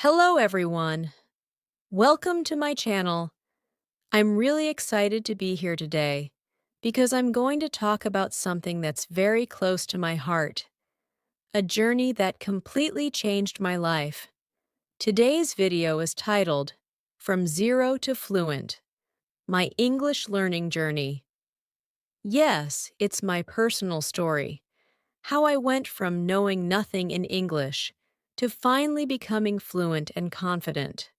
Hello, everyone. Welcome to my channel. I'm really excited to be here today because I'm going to talk about something that's very close to my heart, a journey that completely changed my life. Today's video is titled, From Zero to Fluent, My English Learning Journey. Yes, it's my personal story, how I went from knowing nothing in English to finally becoming fluent and confident.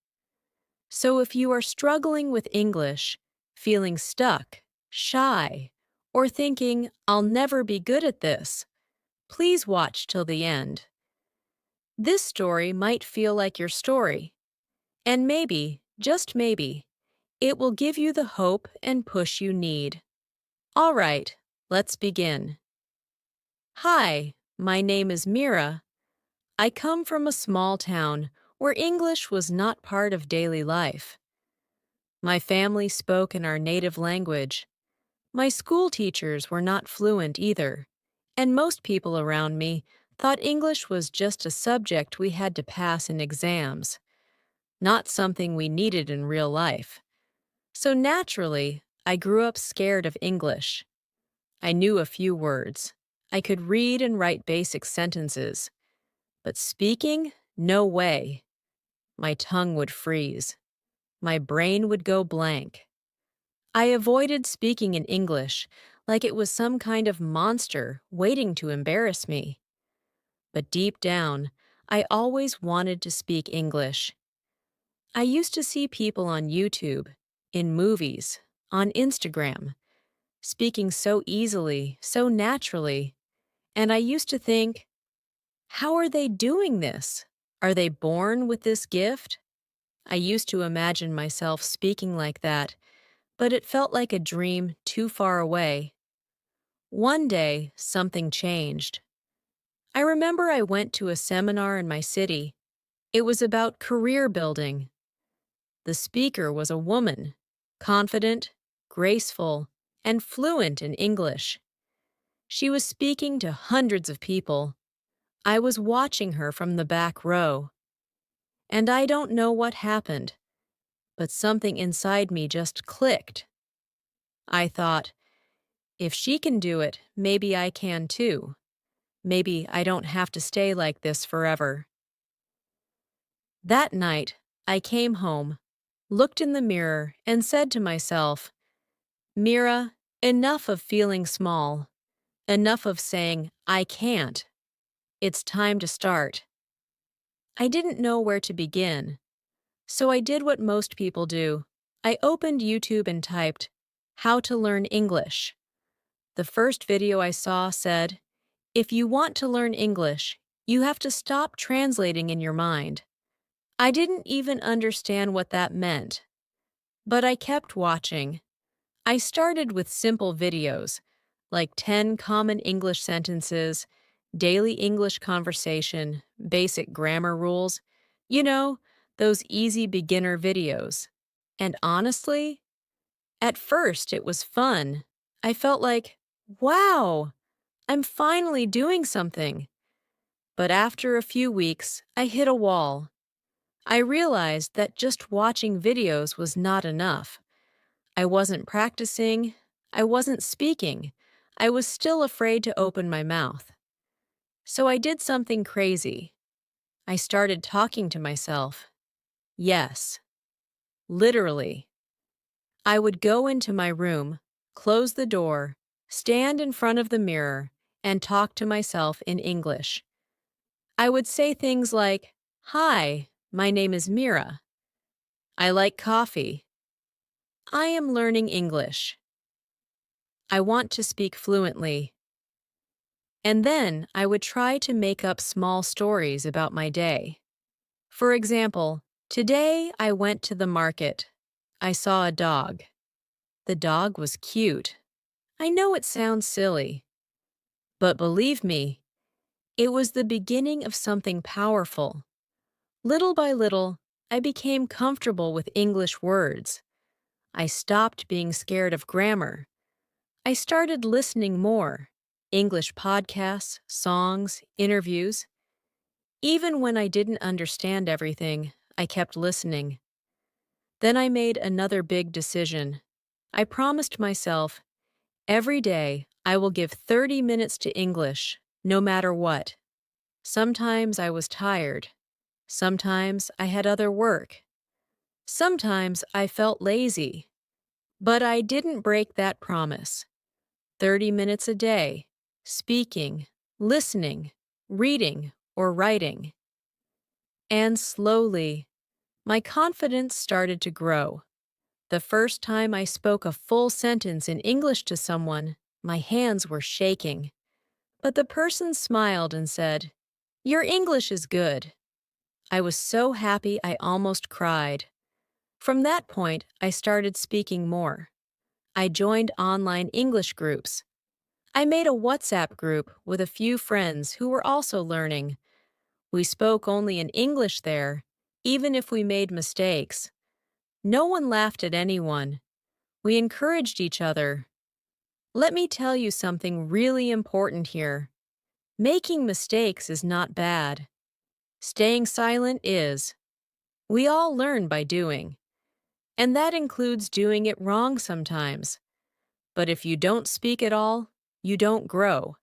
So if you are struggling with English, feeling stuck, shy, or thinking, I'll never be good at this, please watch till the end. This story might feel like your story, and maybe, just maybe, it will give you the hope and push you need. All right, let's begin. Hi, my name is Mira. I come from a small town where English was not part of daily life. My family spoke in our native language. My school teachers were not fluent either, and most people around me thought English was just a subject we had to pass in exams, not something we needed in real life. So naturally, I grew up scared of English. I knew a few words. I could read and write basic sentences. But speaking? No way. My tongue would freeze. My brain would go blank. I avoided speaking in English like it was some kind of monster waiting to embarrass me. But deep down, I always wanted to speak English. I used to see people on YouTube, in movies, on Instagram, speaking so easily, so naturally, and I used to think, how are they doing this? Are they born with this gift? I used to imagine myself speaking like that, but it felt like a dream too far away. One day, something changed. I remember I went to a seminar in my city. It was about career building. The speaker was a woman, confident, graceful, and fluent in English. She was speaking to hundreds of people. I was watching her from the back row. And I don't know what happened, but something inside me just clicked. I thought, if she can do it, maybe I can too. Maybe I don't have to stay like this forever. That night, I came home, looked in the mirror, and said to myself, Mira, enough of feeling small. Enough of saying, I can't. It's time to start. I didn't know where to begin, so I did what most people do. I opened YouTube and typed, How to Learn English. The first video I saw said, if you want to learn English, you have to stop translating in your mind. I didn't even understand what that meant, but I kept watching. I started with simple videos, like 10 common English sentences, daily English conversation, basic grammar rules, you know, those easy beginner videos. And honestly, at first it was fun. I felt like, wow, I'm finally doing something. But after a few weeks, I hit a wall. I realized that just watching videos was not enough. I wasn't practicing. I wasn't speaking. I was still afraid to open my mouth. So I did something crazy. I started talking to myself. Yes, literally. I would go into my room, close the door, stand in front of the mirror, and talk to myself in English. I would say things like, Hi, my name is Mira. I like coffee. I am learning English. I want to speak fluently. And then I would try to make up small stories about my day. For example, today I went to the market. I saw a dog. The dog was cute. I know it sounds silly, but believe me, it was the beginning of something powerful. Little by little, I became comfortable with English words. I stopped being scared of grammar. I started listening more. English podcasts, songs, interviews. Even when I didn't understand everything, I kept listening. Then I made another big decision. I promised myself, every day I will give 30 minutes to English, no matter what. Sometimes I was tired. Sometimes I had other work. Sometimes I felt lazy. But I didn't break that promise. 30 minutes a day, speaking, listening, reading, or writing. And slowly, my confidence started to grow. The first time I spoke a full sentence in English to someone, my hands were shaking. But the person smiled and said, "Your English is good." I was so happy I almost cried. From that point, I started speaking more. I joined online English groups. I made a WhatsApp group with a few friends who were also learning. We spoke only in English there, even if we made mistakes. No one laughed at anyone. We encouraged each other. Let me tell you something really important here. Making mistakes is not bad. Staying silent is. We all learn by doing. And that includes doing it wrong sometimes. But if you don't speak at all, you don't grow.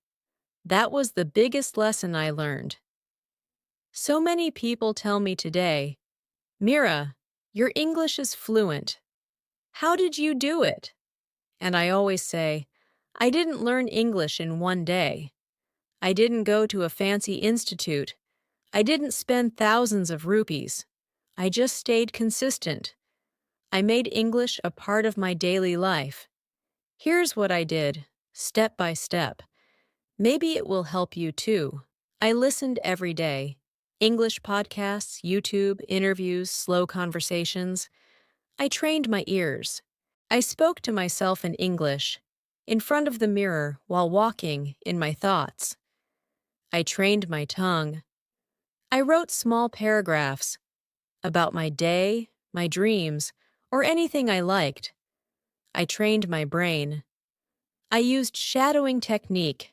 That was the biggest lesson I learned. So many people tell me today, "Mira, your English is fluent. How did you do it?" And I always say, I didn't learn English in one day. I didn't go to a fancy institute. I didn't spend thousands of rupees. I just stayed consistent. I made English a part of my daily life. Here's what I did, step by step. Maybe it will help you too. I listened every day. English podcasts, YouTube, interviews, slow conversations. I trained my ears. I spoke to myself in English, in front of the mirror while walking in my thoughts. I trained my tongue. I wrote small paragraphs about my day, my dreams, or anything I liked. I trained my brain. I used shadowing technique.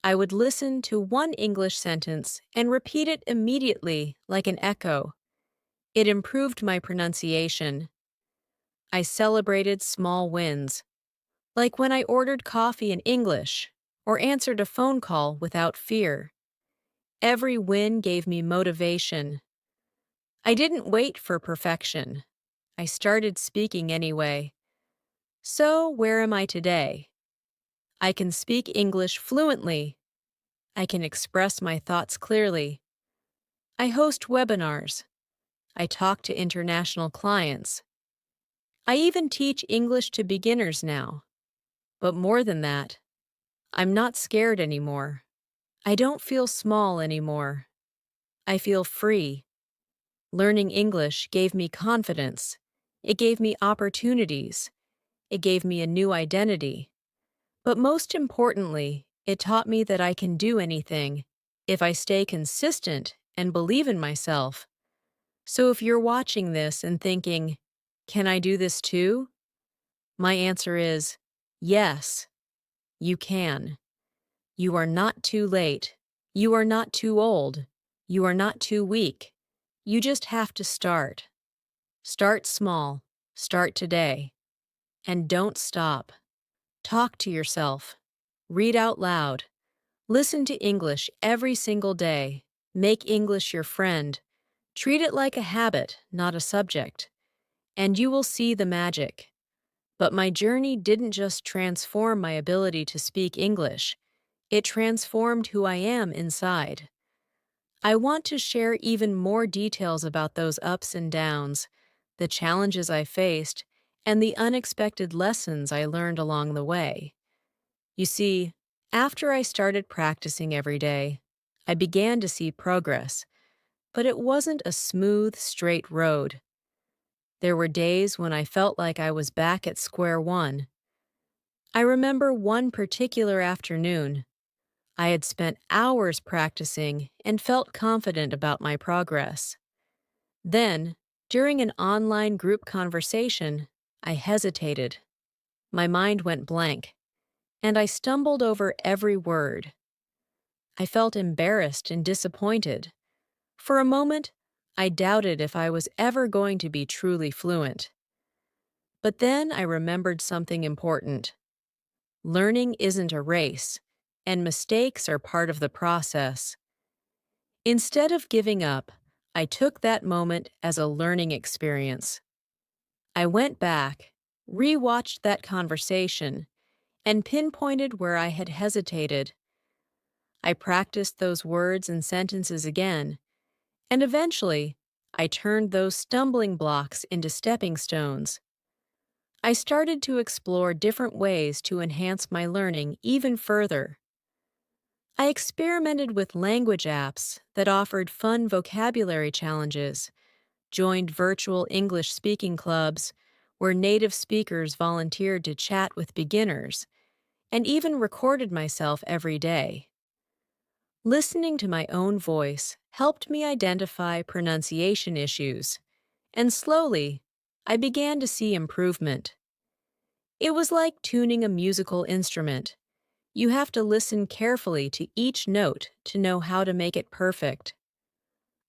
I would listen to one English sentence and repeat it immediately like an echo. It improved my pronunciation. I celebrated small wins, like when I ordered coffee in English or answered a phone call without fear. Every win gave me motivation. I didn't wait for perfection. I started speaking anyway. So, where am I today? I can speak English fluently. I can express my thoughts clearly. I host webinars. I talk to international clients. I even teach English to beginners now. But more than that, I'm not scared anymore. I don't feel small anymore. I feel free. Learning English gave me confidence. It gave me opportunities. It gave me a new identity. But most importantly, it taught me that I can do anything if I stay consistent and believe in myself. So if you're watching this and thinking, can I do this too? My answer is yes, you can. You are not too late. You are not too old. You are not too weak. You just have to start. Start small. Start today. And don't stop. Talk to yourself. Read out loud. Listen to English every single day. Make English your friend. Treat it like a habit, not a subject. And you will see the magic. But my journey didn't just transform my ability to speak English. It transformed who I am inside. I want to share even more details about those ups and downs, the challenges I faced, and the unexpected lessons I learned along the way. You see, after I started practicing every day, I began to see progress, but it wasn't a smooth, straight road. There were days when I felt like I was back at square one. I remember one particular afternoon. I had spent hours practicing and felt confident about my progress. Then, during an online group conversation, I hesitated. My mind went blank, and I stumbled over every word. I felt embarrassed and disappointed. For a moment, I doubted if I was ever going to be truly fluent. But then I remembered something important. Learning isn't a race, and mistakes are part of the process. Instead of giving up, I took that moment as a learning experience. I went back, rewatched that conversation, and pinpointed where I had hesitated. I practiced those words and sentences again, and eventually, I turned those stumbling blocks into stepping stones. I started to explore different ways to enhance my learning even further. I experimented with language apps that offered fun vocabulary challenges, joined virtual English speaking clubs where native speakers volunteered to chat with beginners, and even recorded myself every day. Listening to my own voice helped me identify pronunciation issues, and slowly, I began to see improvement. It was like tuning a musical instrument. You have to listen carefully to each note to know how to make it perfect.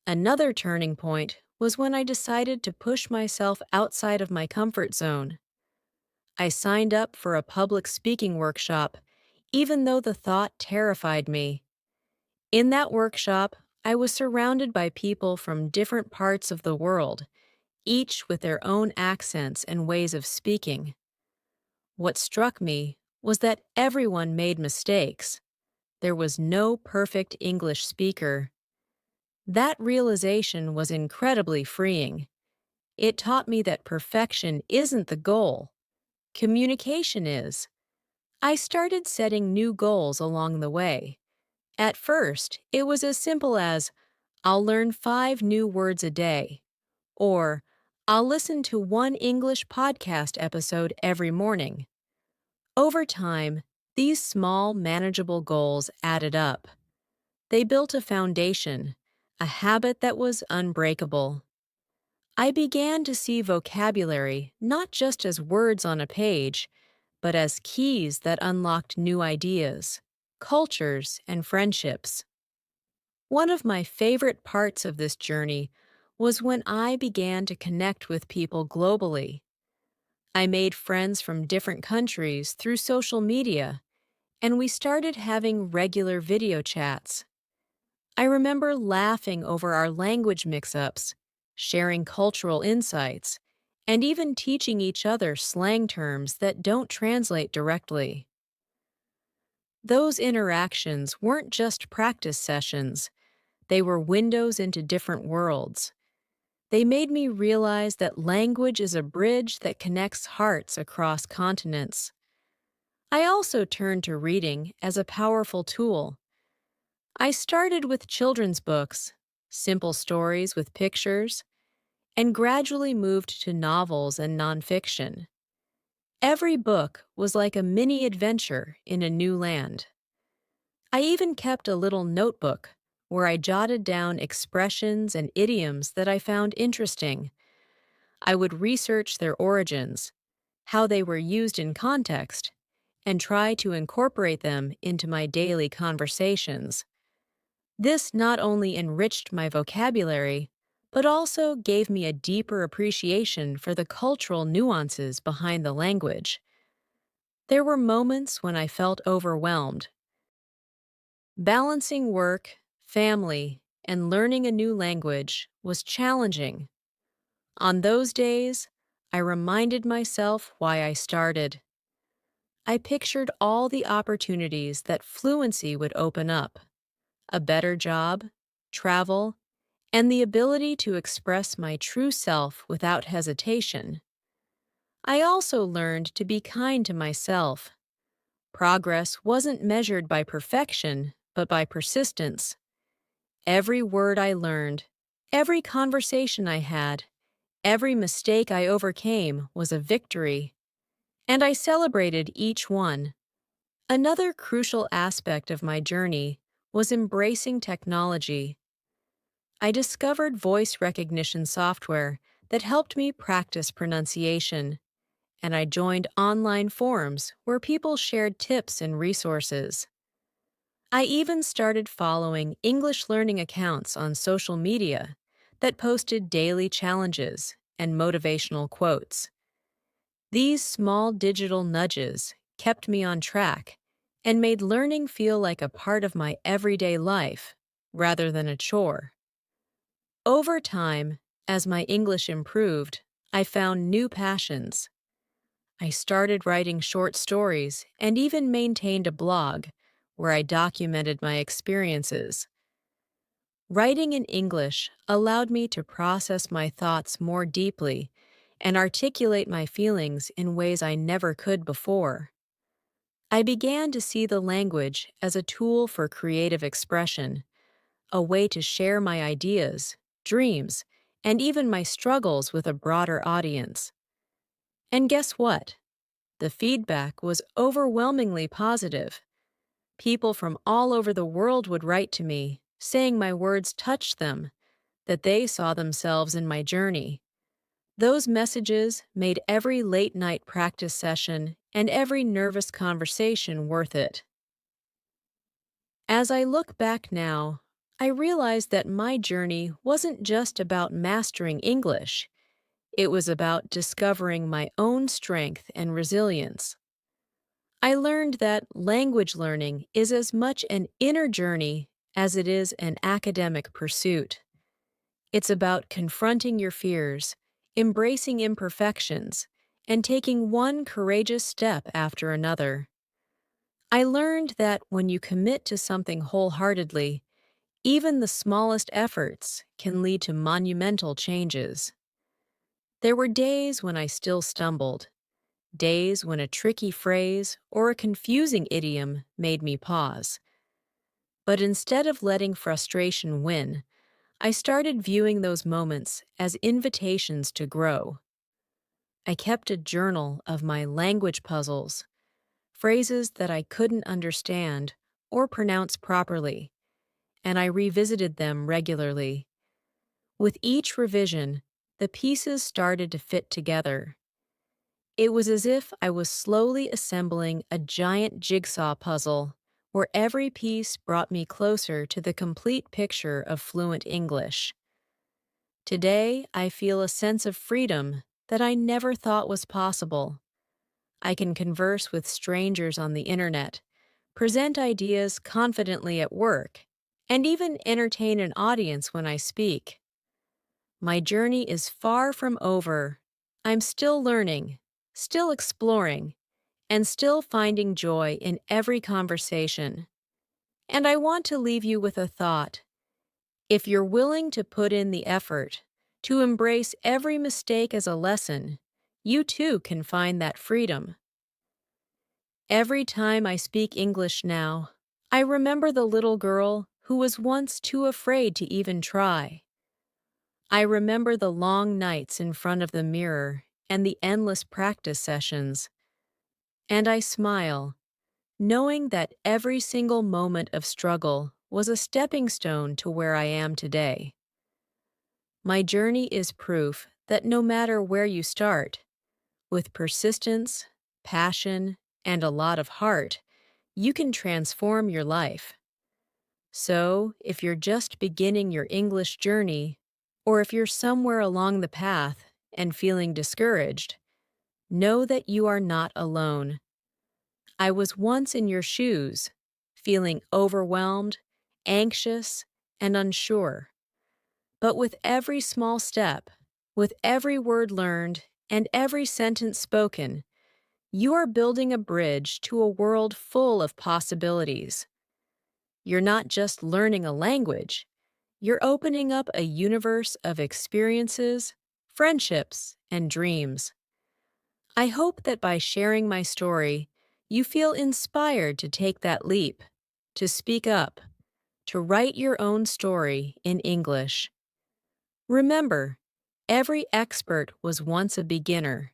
Another turning point was when I decided to push myself outside of my comfort zone. I signed up for a public speaking workshop, even though the thought terrified me. In that workshop, I was surrounded by people from different parts of the world, each with their own accents and ways of speaking. What struck me was that everyone made mistakes. There was no perfect English speaker. That realization was incredibly freeing. It taught me that perfection isn't the goal. Communication is. I started setting new goals along the way. At first, it was as simple as, I'll learn 5 new words a day, or I'll listen to one English podcast episode every morning. Over time, these small, manageable goals added up. They built a foundation, a habit that was unbreakable. I began to see vocabulary not just as words on a page, but as keys that unlocked new ideas, cultures, and friendships. One of my favorite parts of this journey was when I began to connect with people globally. I made friends from different countries through social media, and we started having regular video chats. I remember laughing over our language mix-ups, sharing cultural insights, and even teaching each other slang terms that don't translate directly. Those interactions weren't just practice sessions, they were windows into different worlds. They made me realize that language is a bridge that connects hearts across continents. I also turned to reading as a powerful tool. I started with children's books, simple stories with pictures, and gradually moved to novels and nonfiction. Every book was like a mini adventure in a new land. I even kept a little notebook where I jotted down expressions and idioms that I found interesting. I would research their origins, how they were used in context, and try to incorporate them into my daily conversations. This not only enriched my vocabulary, but also gave me a deeper appreciation for the cultural nuances behind the language. There were moments when I felt overwhelmed. Balancing work, family, and learning a new language was challenging. On those days, I reminded myself why I started. I pictured all the opportunities that fluency would open up: a better job, travel, and the ability to express my true self without hesitation. I also learned to be kind to myself. Progress wasn't measured by perfection, but by persistence. Every word I learned, every conversation I had, every mistake I overcame was a victory, and I celebrated each one. Another crucial aspect of my journey was embracing technology. I discovered voice recognition software that helped me practice pronunciation, and I joined online forums where people shared tips and resources. I even started following English learning accounts on social media that posted daily challenges and motivational quotes. These small digital nudges kept me on track and made learning feel like a part of my everyday life rather than a chore. Over time, as my English improved, I found new passions. I started writing short stories and even maintained a blog where I documented my experiences. Writing in English allowed me to process my thoughts more deeply and articulate my feelings in ways I never could before. I began to see the language as a tool for creative expression, a way to share my ideas, dreams, and even my struggles with a broader audience. And guess what? The feedback was overwhelmingly positive. People from all over the world would write to me, saying my words touched them, that they saw themselves in my journey. Those messages made every late night practice session and every nervous conversation worth it. As I look back now, I realize that my journey wasn't just about mastering English, it was about discovering my own strength and resilience. I learned that language learning is as much an inner journey as it is an academic pursuit. It's about confronting your fears, embracing imperfections, and taking one courageous step after another. I learned that when you commit to something wholeheartedly, even the smallest efforts can lead to monumental changes. There were days when I still stumbled, days when a tricky phrase or a confusing idiom made me pause. But instead of letting frustration win, I started viewing those moments as invitations to grow. I kept a journal of my language puzzles, phrases that I couldn't understand or pronounce properly, and I revisited them regularly. With each revision, the pieces started to fit together. It was as if I was slowly assembling a giant jigsaw puzzle where every piece brought me closer to the complete picture of fluent English. Today, I feel a sense of freedom that I never thought was possible. I can converse with strangers on the internet, present ideas confidently at work, and even entertain an audience when I speak. My journey is far from over. I'm still learning, still exploring, and still finding joy in every conversation. And I want to leave you with a thought. If you're willing to put in the effort, to embrace every mistake as a lesson, you too can find that freedom. Every time I speak English now, I remember the little girl who was once too afraid to even try. I remember the long nights in front of the mirror and the endless practice sessions. And I smile, knowing that every single moment of struggle was a stepping stone to where I am today. My journey is proof that no matter where you start, with persistence, passion, and a lot of heart, you can transform your life. So, if you're just beginning your English journey, or if you're somewhere along the path and feeling discouraged, know that you are not alone. I was once in your shoes, feeling overwhelmed, anxious, and unsure. But with every small step, with every word learned, and every sentence spoken, you are building a bridge to a world full of possibilities. You're not just learning a language, you're opening up a universe of experiences, friendships, and dreams. I hope that by sharing my story, you feel inspired to take that leap, to speak up, to write your own story in English. Remember, every expert was once a beginner,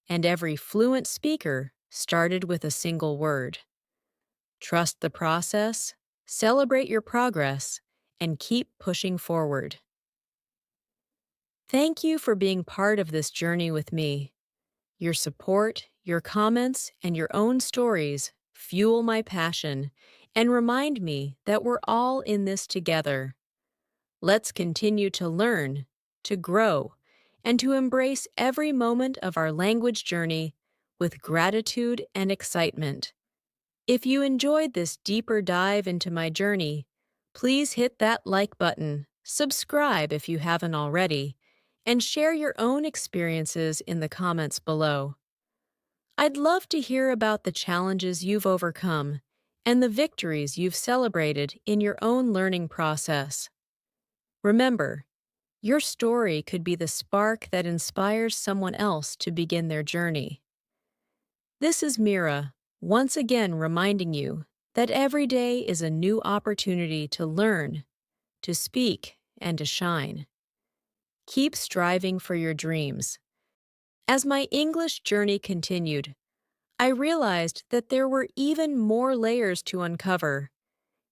and every fluent speaker started with a single word. Trust the process, celebrate your progress, and keep pushing forward. Thank you for being part of this journey with me. Your support, your comments, and your own stories fuel my passion and remind me that we're all in this together. Let's continue to learn, to grow, and to embrace every moment of our language journey with gratitude and excitement. If you enjoyed this deeper dive into my journey, please hit that like button, subscribe if you haven't already, and share your own experiences in the comments below. I'd love to hear about the challenges you've overcome and the victories you've celebrated in your own learning process. Remember, your story could be the spark that inspires someone else to begin their journey. This is Mira, once again reminding you that every day is a new opportunity to learn, to speak, and to shine. Keep striving for your dreams. As my English journey continued, I realized that there were even more layers to uncover,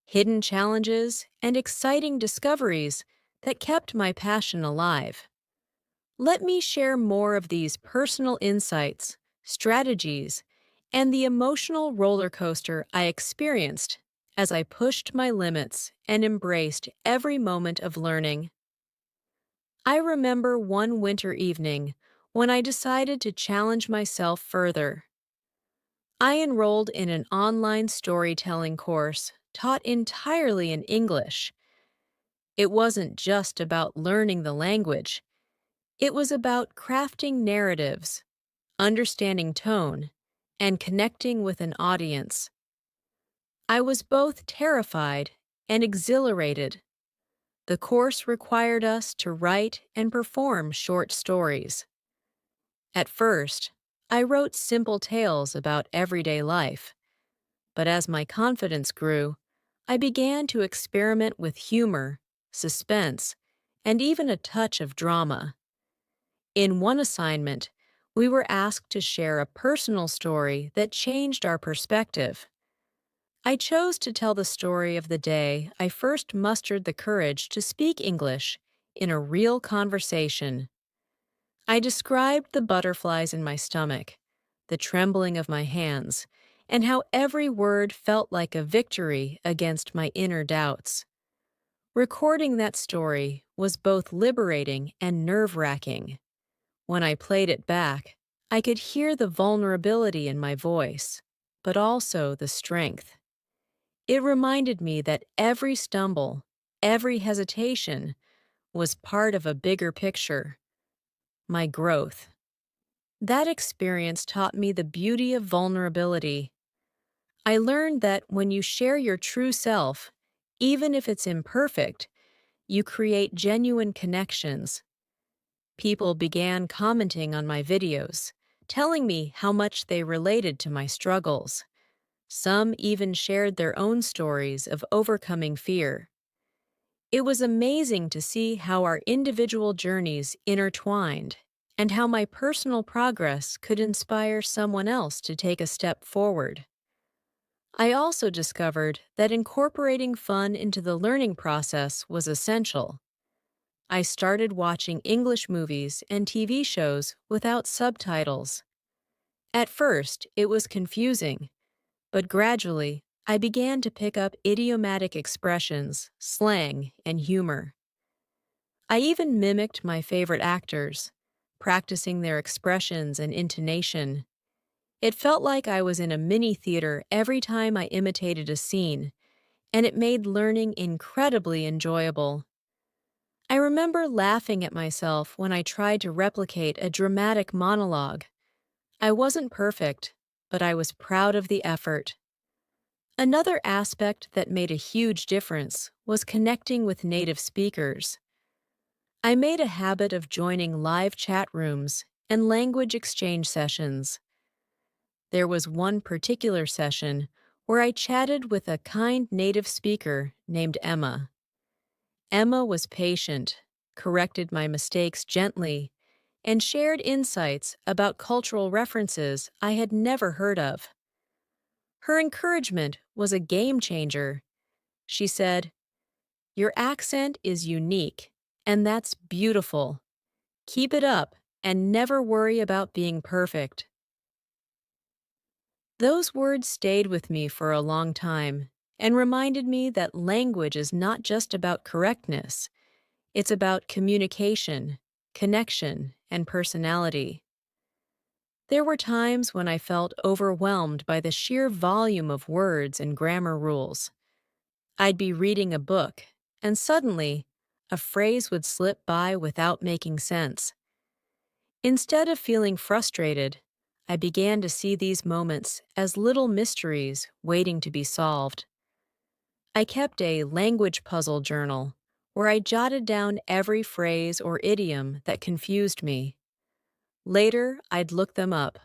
hidden challenges and exciting discoveries that kept my passion alive. Let me share more of these personal insights, strategies, and the emotional roller coaster I experienced as I pushed my limits and embraced every moment of learning. I remember one winter evening when I decided to challenge myself further. I enrolled in an online storytelling course taught entirely in English. It wasn't just about learning the language, it was about crafting narratives, understanding tone, and connecting with an audience. I was both terrified and exhilarated. The course required us to write and perform short stories. At first, I wrote simple tales about everyday life, but as my confidence grew, I began to experiment with humor, suspense, and even a touch of drama. In one assignment, we were asked to share a personal story that changed our perspective. I chose to tell the story of the day I first mustered the courage to speak English in a real conversation. I described the butterflies in my stomach, the trembling of my hands, and how every word felt like a victory against my inner doubts. Recording that story was both liberating and nerve-wracking. When I played it back, I could hear the vulnerability in my voice, but also the strength. It reminded me that every stumble, every hesitation, was part of a bigger picture, my growth. That experience taught me the beauty of vulnerability. I learned that when you share your true self, even if it's imperfect, you create genuine connections. People began commenting on my videos, telling me how much they related to my struggles. Some even shared their own stories of overcoming fear. It was amazing to see how our individual journeys intertwined and how my personal progress could inspire someone else to take a step forward. I also discovered that incorporating fun into the learning process was essential. I started watching English movies and TV shows without subtitles. At first, it was confusing, but gradually, I began to pick up idiomatic expressions, slang, and humor. I even mimicked my favorite actors, practicing their expressions and intonation. It felt like I was in a mini theater every time I imitated a scene, and it made learning incredibly enjoyable. I remember laughing at myself when I tried to replicate a dramatic monologue. I wasn't perfect, but I was proud of the effort. Another aspect that made a huge difference was connecting with native speakers. I made a habit of joining live chat rooms and language exchange sessions. There was one particular session where I chatted with a kind native speaker named Emma. Emma was patient, corrected my mistakes gently, and shared insights about cultural references I had never heard of. Her encouragement was a game changer. She said, "Your accent is unique, and that's beautiful. Keep it up and never worry about being perfect." Those words stayed with me for a long time, and reminded me that language is not just about correctness, it's about communication, connection, and personality. There were times when I felt overwhelmed by the sheer volume of words and grammar rules. I'd be reading a book, and suddenly, a phrase would slip by without making sense. Instead of feeling frustrated, I began to see these moments as little mysteries waiting to be solved. I kept a language puzzle journal where I jotted down every phrase or idiom that confused me. Later, I'd look them up,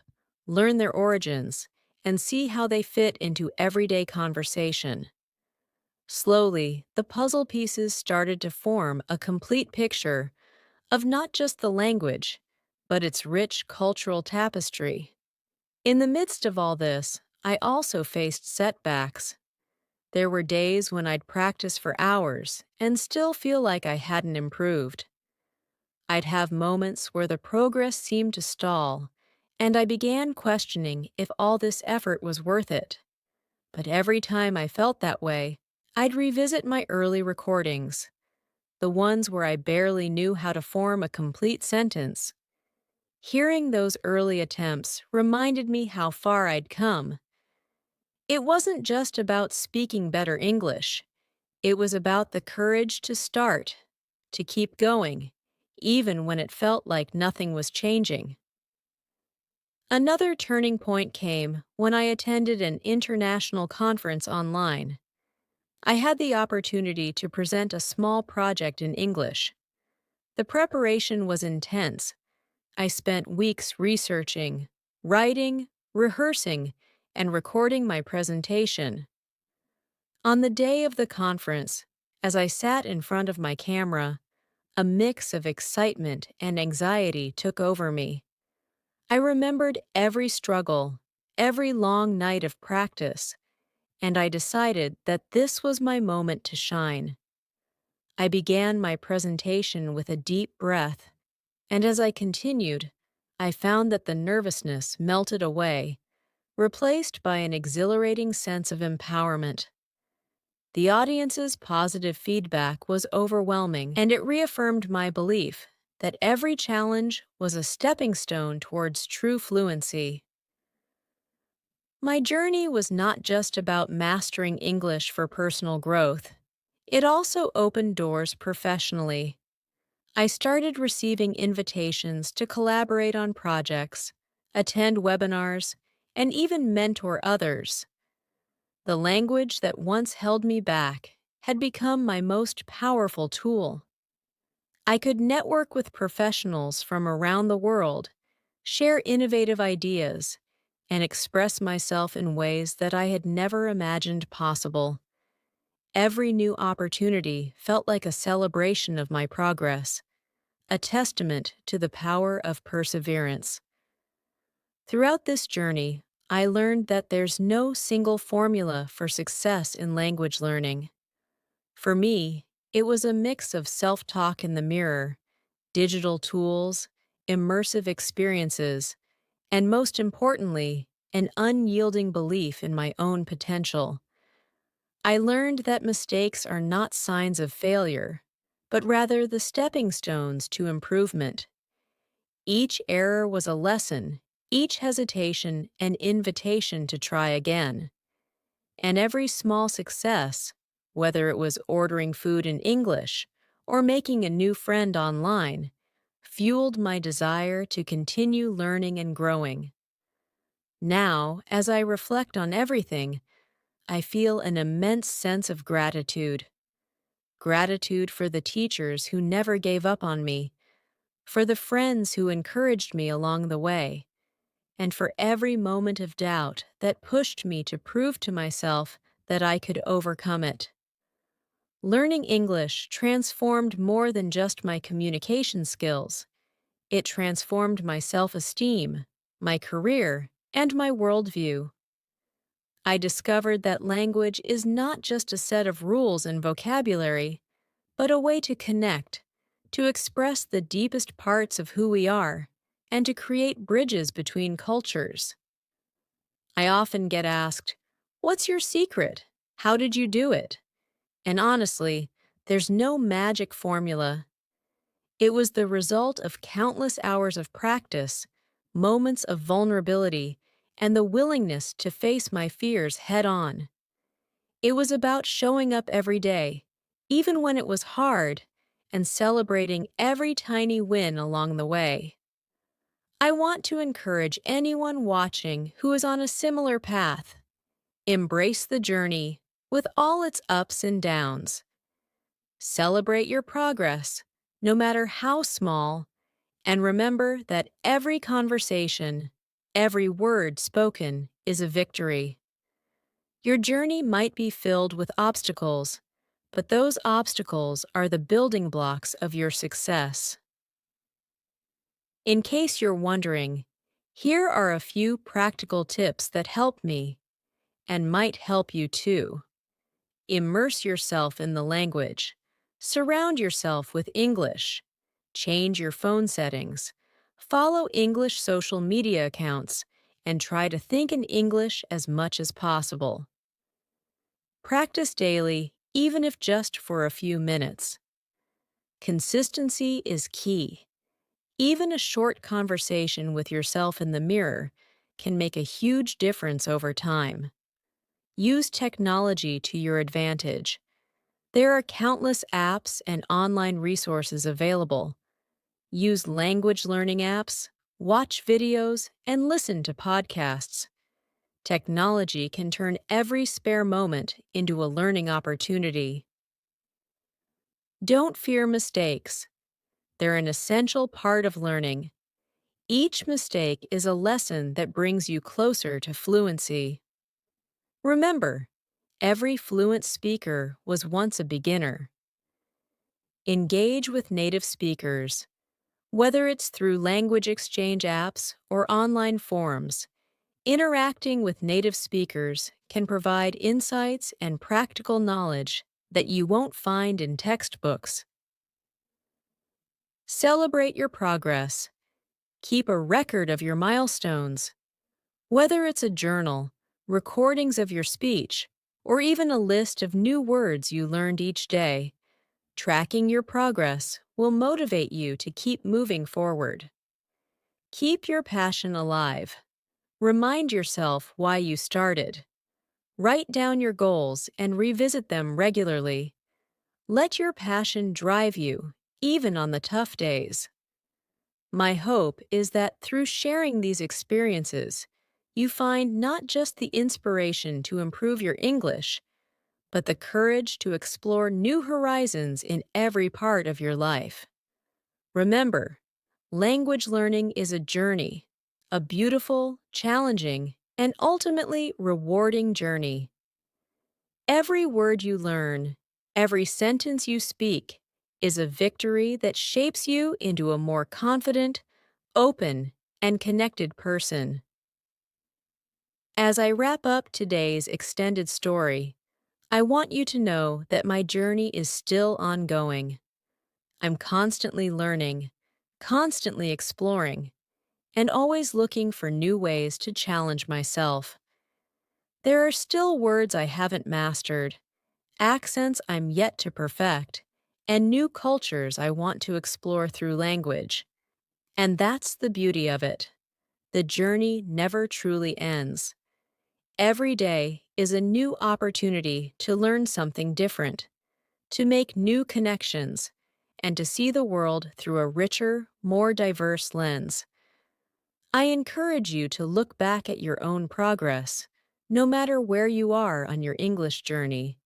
learn their origins, and see how they fit into everyday conversation. Slowly, the puzzle pieces started to form a complete picture of not just the language, but its rich cultural tapestry. In the midst of all this, I also faced setbacks. There were days when I'd practice for hours and still feel like I hadn't improved. I'd have moments where the progress seemed to stall, and I began questioning if all this effort was worth it. But every time I felt that way, I'd revisit my early recordings, the ones where I barely knew how to form a complete sentence. Hearing those early attempts reminded me how far I'd come. It wasn't just about speaking better English. It was about the courage to start, to keep going, even when it felt like nothing was changing. Another turning point came when I attended an international conference online. I had the opportunity to present a small project in English. The preparation was intense. I spent weeks researching, writing, rehearsing, and recording my presentation. On the day of the conference, as I sat in front of my camera, a mix of excitement and anxiety took over me. I remembered every struggle, every long night of practice, and I decided that this was my moment to shine. I began my presentation with a deep breath, and as I continued, I found that the nervousness melted away, replaced by an exhilarating sense of empowerment. The audience's positive feedback was overwhelming, and it reaffirmed my belief that every challenge was a stepping stone towards true fluency. My journey was not just about mastering English for personal growth. It also opened doors professionally. I started receiving invitations to collaborate on projects, attend webinars, and even mentor others. The language that once held me back had become my most powerful tool. I could network with professionals from around the world, share innovative ideas, and express myself in ways that I had never imagined possible. Every new opportunity felt like a celebration of my progress, a testament to the power of perseverance. Throughout this journey, I learned that there's no single formula for success in language learning. For me, it was a mix of self-talk in the mirror, digital tools, immersive experiences, and most importantly, an unyielding belief in my own potential. I learned that mistakes are not signs of failure, but rather the stepping stones to improvement. Each error was a lesson, each hesitation an invitation to try again. And every small success, whether it was ordering food in English or making a new friend online, fueled my desire to continue learning and growing. Now, as I reflect on everything, I feel an immense sense of gratitude. Gratitude for the teachers who never gave up on me, for the friends who encouraged me along the way, and for every moment of doubt that pushed me to prove to myself that I could overcome it. Learning English transformed more than just my communication skills. It transformed my self-esteem, my career, and my worldview. I discovered that language is not just a set of rules and vocabulary, but a way to connect, to express the deepest parts of who we are, and to create bridges between cultures. I often get asked, "What's your secret?" How did you do it? And honestly, there's no magic formula. It was the result of countless hours of practice, moments of vulnerability, and the willingness to face my fears head on. It was about showing up every day, even when it was hard, and celebrating every tiny win along the way. I want to encourage anyone watching who is on a similar path. Embrace the journey with all its ups and downs. Celebrate your progress, no matter how small, and remember that every conversation, every word spoken is a victory. Your journey might be filled with obstacles, but those obstacles are the building blocks of your success. In case you're wondering, here are a few practical tips that help me and might help you too. Immerse yourself in the language. Surround yourself with English. Change your phone settings. Follow English social media accounts and try to think in English as much as possible. Practice daily, even if just for a few minutes. Consistency is key. Even a short conversation with yourself in the mirror can make a huge difference over time. Use technology to your advantage. There are countless apps and online resources available. Use language learning apps, watch videos, and listen to podcasts. Technology can turn every spare moment into a learning opportunity. Don't fear mistakes. They're an essential part of learning. Each mistake is a lesson that brings you closer to fluency. Remember, every fluent speaker was once a beginner. Engage with native speakers. Whether it's through language exchange apps or online forums, interacting with native speakers can provide insights and practical knowledge that you won't find in textbooks. Celebrate your progress. Keep a record of your milestones. Whether it's a journal, recordings of your speech, or even a list of new words you learned each day, tracking your progress will motivate you to keep moving forward. Keep your passion alive. Remind yourself why you started. Write down your goals and revisit them regularly. Let your passion drive you, even on the tough days. My hope is that through sharing these experiences, you find not just the inspiration to improve your English, but the courage to explore new horizons in every part of your life. Remember, language learning is a journey, a beautiful, challenging, and ultimately rewarding journey. Every word you learn, every sentence you speak, is a victory that shapes you into a more confident, open, and connected person. As I wrap up today's extended story, I want you to know that my journey is still ongoing. I'm constantly learning, constantly exploring, and always looking for new ways to challenge myself. There are still words I haven't mastered, accents I'm yet to perfect, and new cultures I want to explore through language. And that's the beauty of it. The journey never truly ends. Every day is a new opportunity to learn something different, to make new connections, and to see the world through a richer, more diverse lens. I encourage you to look back at your own progress, no matter where you are on your English journey.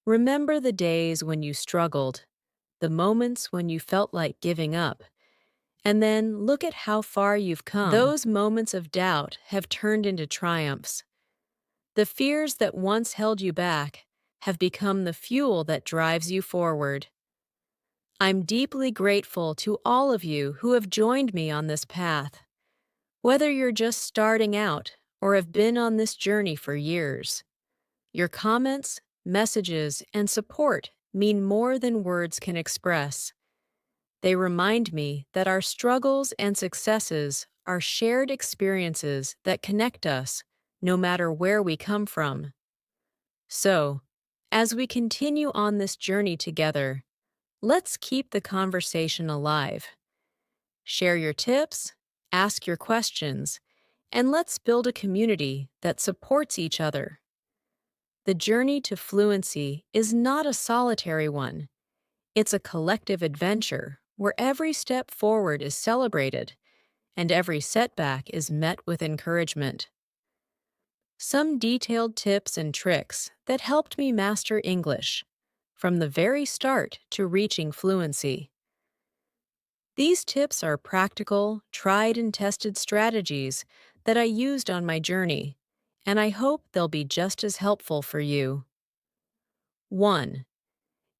Remember the days when you struggled, the moments when you felt like giving up, and then look at how far you've come. Those moments of doubt have turned into triumphs. The fears that once held you back have become the fuel that drives you forward. I'm deeply grateful to all of you who have joined me on this path. Whether you're just starting out or have been on this journey for years, your comments, messages, and support mean more than words can express. They remind me that our struggles and successes are shared experiences that connect us, no matter where we come from. So, as we continue on this journey together, let's keep the conversation alive. Share your tips, ask your questions, and let's build a community that supports each other. The journey to fluency is not a solitary one. It's a collective adventure where every step forward is celebrated and every setback is met with encouragement. Some detailed tips and tricks that helped me master English from the very start to reaching fluency. These tips are practical, tried and tested strategies that I used on my journey, and I hope they'll be just as helpful for you. 1.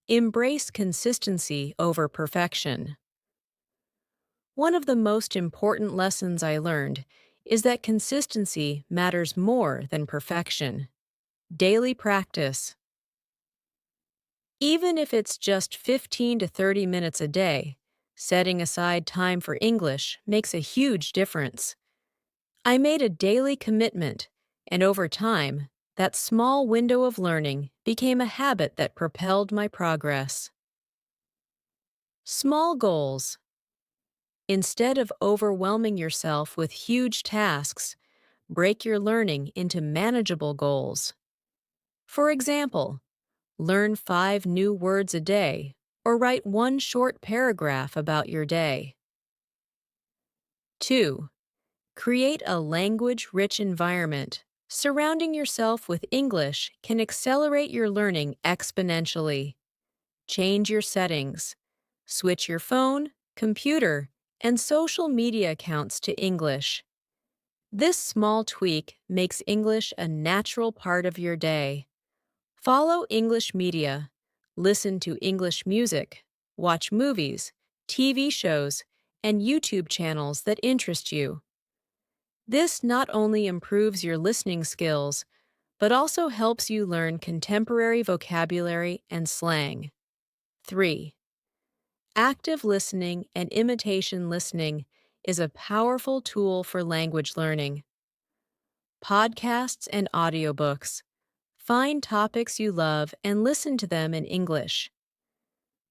Embrace consistency over perfection. One of the most important lessons I learned is that consistency matters more than perfection. Daily practice. Even if it's just 15 to 30 minutes a day, setting aside time for English makes a huge difference. I made a daily commitment, and over time, that small window of learning became a habit that propelled my progress. Small goals. Instead of overwhelming yourself with huge tasks, break your learning into manageable goals. For example, learn 5 new words a day or write one short paragraph about your day. 2. Create a language-rich environment. Surrounding yourself with English can accelerate your learning exponentially. Change your settings. Switch your phone, computer, and social media accounts to English. This small tweak makes English a natural part of your day. Follow English media, listen to English music, watch movies, TV shows, and YouTube channels that interest you. This not only improves your listening skills, but also helps you learn contemporary vocabulary and slang. 3. Active listening and imitation listening is a powerful tool for language learning. Podcasts and audiobooks. Find topics you love and listen to them in English.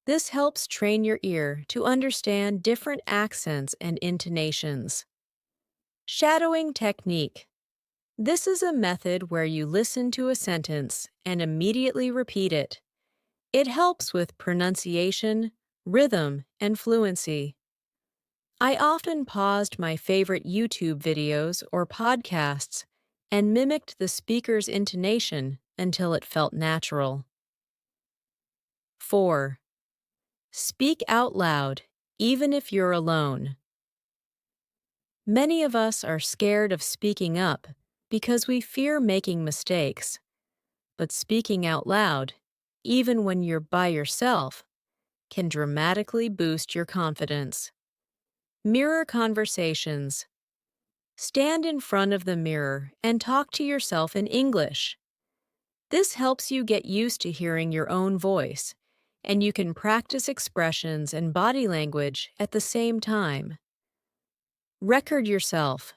This helps train your ear to understand different accents and intonations. Shadowing technique. This is a method where you listen to a sentence and immediately repeat it. It helps with pronunciation, rhythm, and fluency. I often paused my favorite YouTube videos or podcasts and mimicked the speaker's intonation until it felt natural. 4. Speak out loud, even if you're alone. Many of us are scared of speaking up because we fear making mistakes. But speaking out loud, even when you're by yourself, can dramatically boost your confidence. Mirror conversations. Stand in front of the mirror and talk to yourself in English. This helps you get used to hearing your own voice, and you can practice expressions and body language at the same time. Record yourself.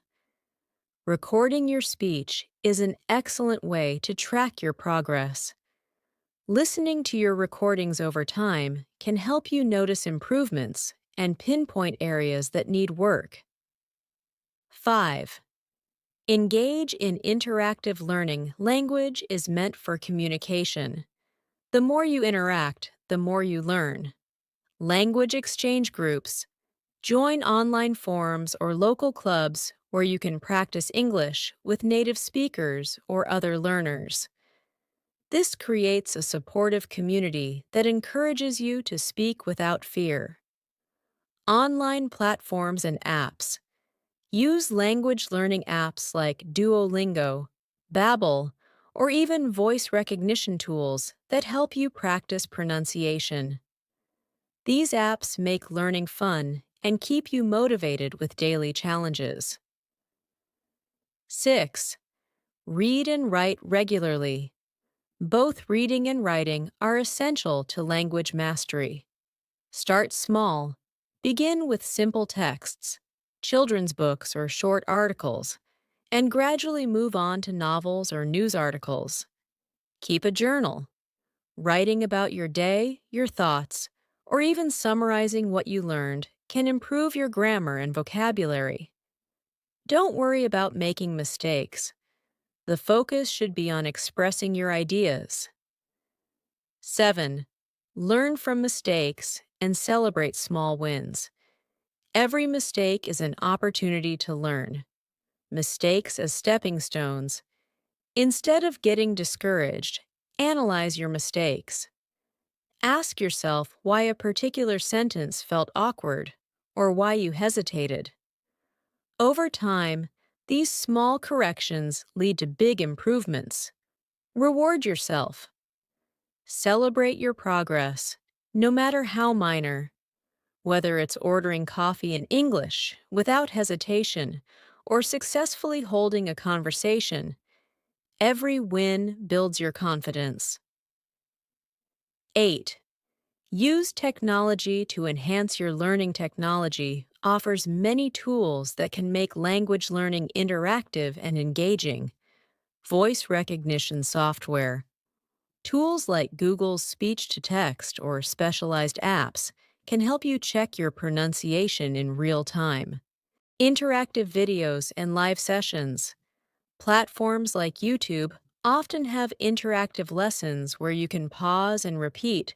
Recording your speech is an excellent way to track your progress. Listening to your recordings over time can help you notice improvements and pinpoint areas that need work. 5. Engage in interactive learning. Language is meant for communication. The more you interact, the more you learn. Language exchange groups. Join online forums or local clubs where you can practice English with native speakers or other learners. This creates a supportive community that encourages you to speak without fear. Online platforms and apps. Use language learning apps like Duolingo, Babbel, or even voice recognition tools that help you practice pronunciation. These apps make learning fun and keep you motivated with daily challenges. 6. Read and write regularly. Both reading and writing are essential to language mastery. Start small. Begin with simple texts, children's books or short articles, and gradually move on to novels or news articles. Keep a journal. Writing about your day, your thoughts, or even summarizing what you learned can improve your grammar and vocabulary. Don't worry about making mistakes. The focus should be on expressing your ideas. 7. Learn from mistakes and celebrate small wins. Every mistake is an opportunity to learn. Mistakes as stepping stones. Instead of getting discouraged, analyze your mistakes. Ask yourself why a particular sentence felt awkward or why you hesitated. Over time, these small corrections lead to big improvements. Reward yourself. Celebrate your progress, no matter how minor. Whether it's ordering coffee in English without hesitation or successfully holding a conversation, every win builds your confidence. 8. Use technology to enhance your learning. Technology offers many tools that can make language learning interactive and engaging. Voice recognition software. Tools like Google's speech-to-text or specialized apps can help you check your pronunciation in real time. Interactive videos and live sessions. Platforms like YouTube often have interactive lessons where you can pause and repeat,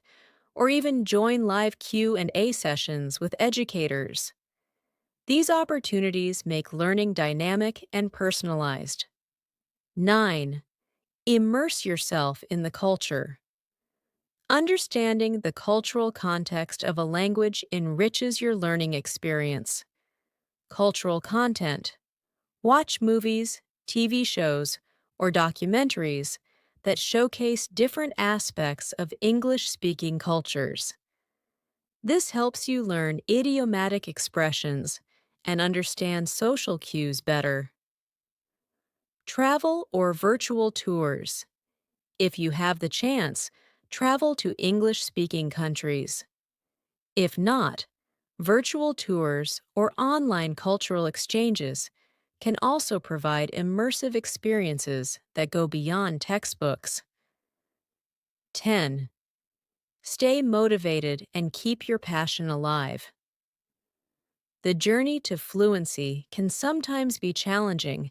or even join live Q&A sessions with educators. These opportunities make learning dynamic and personalized. 9. Immerse yourself in the culture. Understanding the cultural context of a language enriches your learning experience. Cultural content. Watch movies, TV shows, or documentaries that showcase different aspects of English-speaking cultures. This helps you learn idiomatic expressions and understand social cues better. Travel or virtual tours. If you have the chance, travel to English-speaking countries. If not, virtual tours or online cultural exchanges can also provide immersive experiences that go beyond textbooks. 10. Stay motivated and keep your passion alive. The journey to fluency can sometimes be challenging,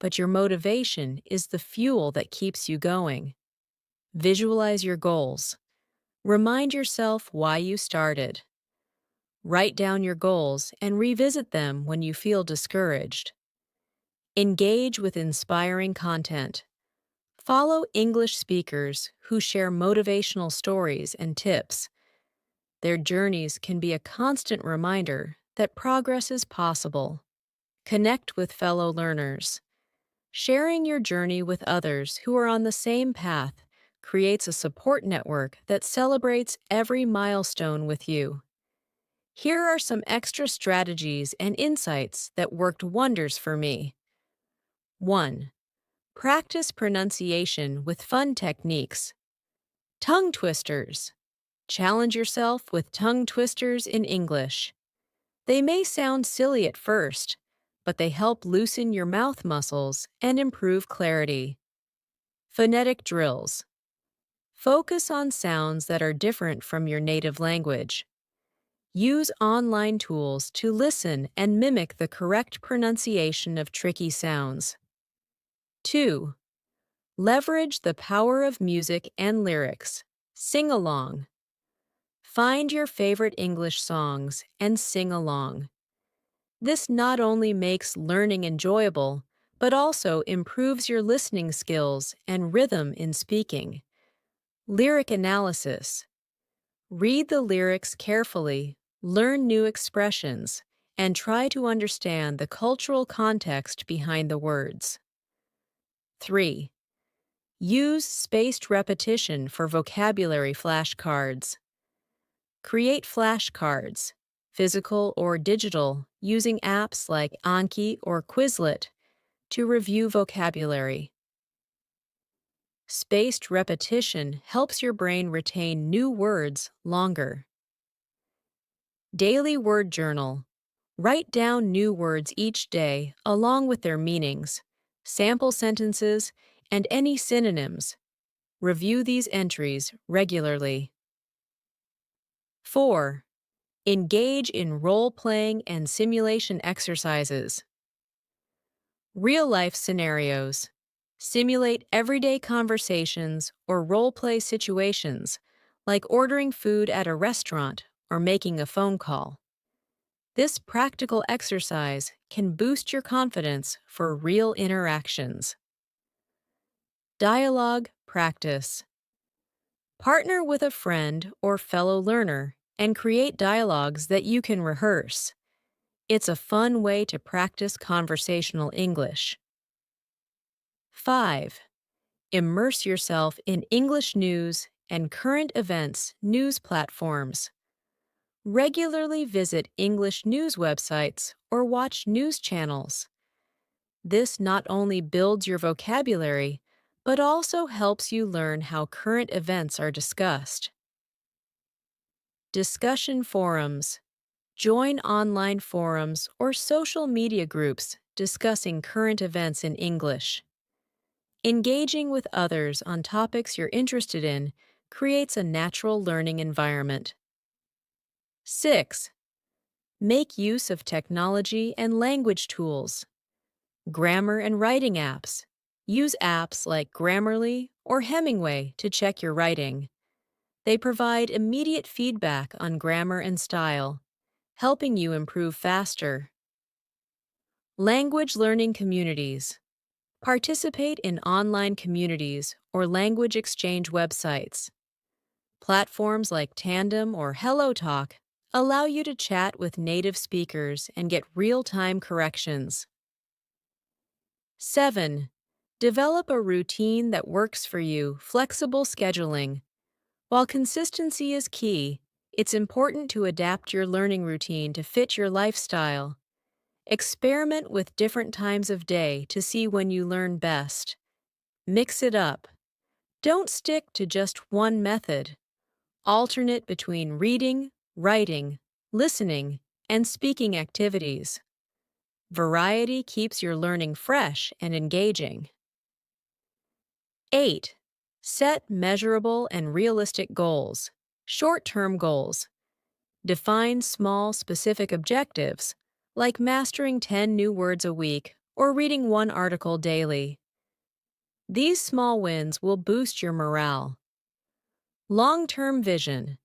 but your motivation is the fuel that keeps you going. Visualize your goals. Remind yourself why you started. Write down your goals and revisit them when you feel discouraged. Engage with inspiring content. Follow English speakers who share motivational stories and tips. Their journeys can be a constant reminder that progress is possible. Connect with fellow learners. Sharing your journey with others who are on the same path creates a support network that celebrates every milestone with you. Here are some extra strategies and insights that worked wonders for me. 1. Practice pronunciation with fun techniques. Tongue twisters. Challenge yourself with tongue twisters in English. They may sound silly at first, but they help loosen your mouth muscles and improve clarity. Phonetic drills. Focus on sounds that are different from your native language. Use online tools to listen and mimic the correct pronunciation of tricky sounds. 2. Leverage the power of music and lyrics. Sing along. Find your favorite English songs and sing along. This not only makes learning enjoyable, but also improves your listening skills and rhythm in speaking. Lyric analysis. Read the lyrics carefully, learn new expressions, and try to understand the cultural context behind the words. 3. Use spaced repetition for vocabulary flashcards. Create flashcards, physical or digital, using apps like Anki or Quizlet to review vocabulary. Spaced repetition helps your brain retain new words longer. Daily word journal. Write down new words each day along with their meanings, sample sentences, and any synonyms. Review these entries regularly. 4. Engage in role-playing and simulation exercises. Real-life scenarios. Simulate everyday conversations or role-play situations, like ordering food at a restaurant or making a phone call. This practical exercise can boost your confidence for real interactions. Dialogue practice. Partner with a friend or fellow learner and create dialogues that you can rehearse. It's a fun way to practice conversational English. 5. Immerse yourself in English news and current events news platforms. Regularly visit English news websites or watch news channels. This not only builds your vocabulary, but also helps you learn how current events are discussed. Discussion forums. Join online forums or social media groups discussing current events in English. Engaging with others on topics you're interested in creates a natural learning environment. 6. Make use of technology and language tools. Grammar and writing apps. Use apps like Grammarly or Hemingway to check your writing. They provide immediate feedback on grammar and style, helping you improve faster. Language learning communities. Participate in online communities or language exchange websites. Platforms like Tandem or HelloTalk allow you to chat with native speakers and get real-time corrections. 7. Develop a routine that works for you, flexible scheduling. While consistency is key, it's important to adapt your learning routine to fit your lifestyle. Experiment with different times of day to see when you learn best. Mix it up. Don't stick to just one method. Alternate between reading, writing, listening, and speaking activities. Variety keeps your learning fresh and engaging. 8. Set measurable and realistic goals. Short-term goals. Define small, specific objectives, like mastering 10 new words a week or reading one article daily. These small wins will boost your morale. Long-term vision.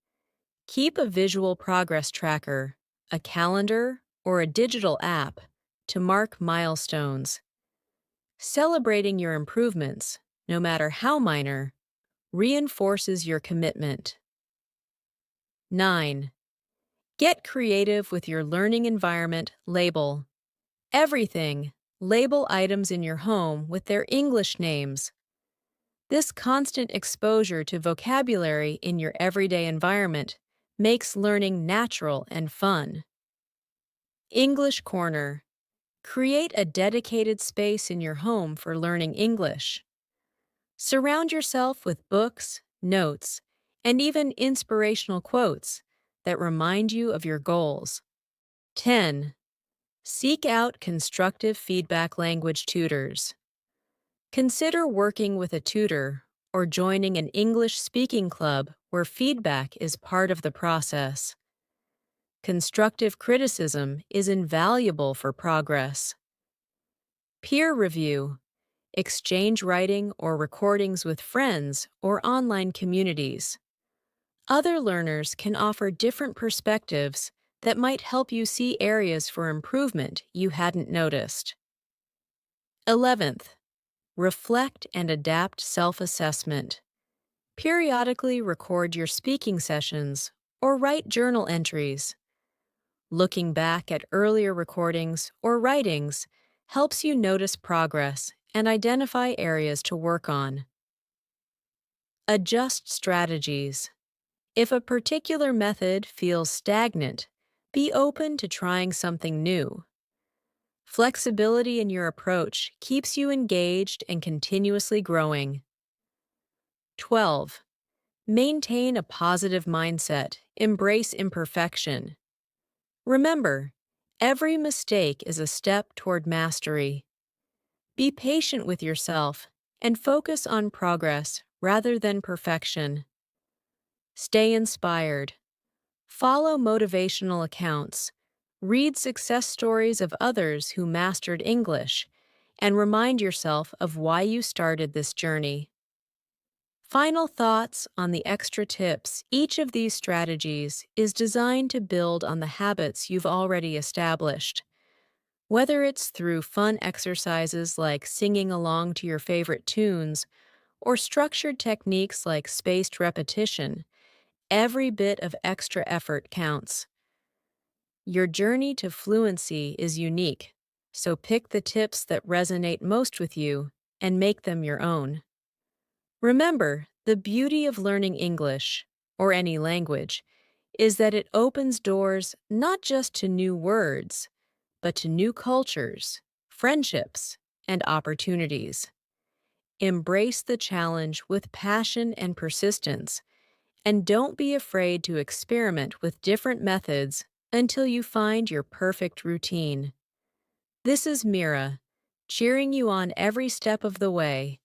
Keep a visual progress tracker, a calendar, or a digital app to mark milestones. Celebrating your improvements, no matter how minor, reinforces your commitment. 9. Get creative with your learning environment label. Everything. Label items in your home with their English names. This constant exposure to vocabulary in your everyday environment makes learning natural and fun. English Corner. Create a dedicated space in your home for learning English. Surround yourself with books, notes, and even inspirational quotes that remind you of your goals. 10. Seek out constructive feedback language tutors. Consider working with a tutor or joining an English speaking club where feedback is part of the process. Constructive criticism is invaluable for progress. Peer review. Exchange writing or recordings with friends or online communities. Other learners can offer different perspectives that might help you see areas for improvement you hadn't noticed. 11th. Reflect and adapt self-assessment. Periodically record your speaking sessions or write journal entries. Looking back at earlier recordings or writings helps you notice progress and identify areas to work on. Adjust strategies. If a particular method feels stagnant, be open to trying something new. Flexibility in your approach keeps you engaged and continuously growing. 12. Maintain a positive mindset. Embrace imperfection. Remember, every mistake is a step toward mastery. Be patient with yourself and focus on progress rather than perfection. Stay inspired. Follow motivational accounts. Read success stories of others who mastered English, and remind yourself of why you started this journey. Final thoughts on the extra tips. Each of these strategies is designed to build on the habits you've already established. Whether it's through fun exercises like singing along to your favorite tunes or structured techniques like spaced repetition, every bit of extra effort counts. Your journey to fluency is unique, so pick the tips that resonate most with you and make them your own. Remember, the beauty of learning English, or any language, is that it opens doors not just to new words, but to new cultures, friendships, and opportunities. Embrace the challenge with passion and persistence, and don't be afraid to experiment with different methods until you find your perfect routine. This is Mira, cheering you on every step of the way.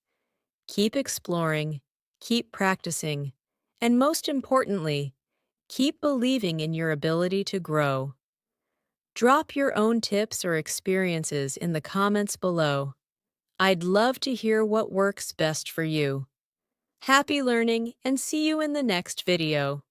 Keep exploring, keep practicing, and most importantly, keep believing in your ability to grow. Drop your own tips or experiences in the comments below. I'd love to hear what works best for you. Happy learning, and see you in the next video.